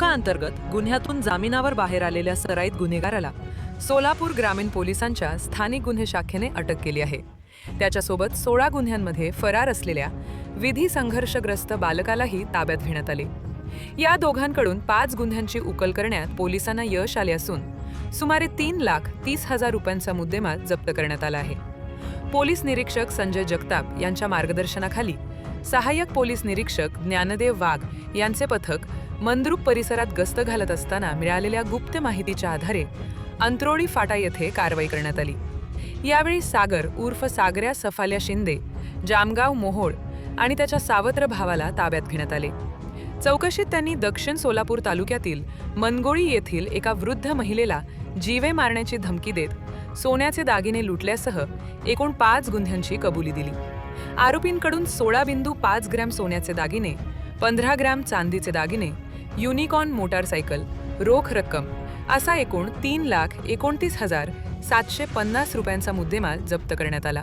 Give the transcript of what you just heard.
मोका अंतर्गत गुन्ह्यातून जामिनावर बाहेर आलेल्या सराईत गुन्हेगाराला सोलापूर ग्रामीण पोलिसांच्या स्थानिक गुन्हे शाखेने अटक केली आहे। त्याच्यासोबत 16 गुन्ह्यांमध्ये फरार असलेल्या विधी संघर्षग्रस्त बालकालाही ताब्यात घेण्यात आले। या दोघांकडून 5 गुन्ह्यांची उकल करण्यात पोलिसांना यश आले असून सुमारे 3,30,000 रुपयांचा मुद्देमाल जप्त करण्यात आला आहे। पोलीस निरीक्षक संजय जगताप यांच्या मार्गदर्शनाखाली सहाय्यक पोलीस निरीक्षक ज्ञानदेव वाघ यांचे पथक मंद्रुप परिसरात गस्त घालत असताना मिळालेल्या गुप्त माहितीच्या आधारे अंत्रोळी फाटा येथे कारवाई करण्यात आली। यावेळी सागर उर्फ सागऱ्या सफाल्या शिंदे, जामगाव मोहोळ आणि त्याच्या सावत्र भावाला ताब्यात घेण्यात आले। चौकशीत त्यांनी दक्षिण सोलापूर तालुक्यातील मनगोळी येथील एका वृद्ध महिलेला जीवे मारण्याची धमकी देत सोन्याचे दागिने लुटल्यासह एकूण 5 गुन्ह्यांची कबुली दिली। आरोपींकडून 16.5 ग्रॅम सोन्याचे दागिने, 15 ग्रॅम चांदीचे दागिने, युनिकॉर्न मोटारसायकल, रोख रक्कम असा एकूण 3,29,750 रुपयांचा मुद्देमाल जप्त करण्यात आला।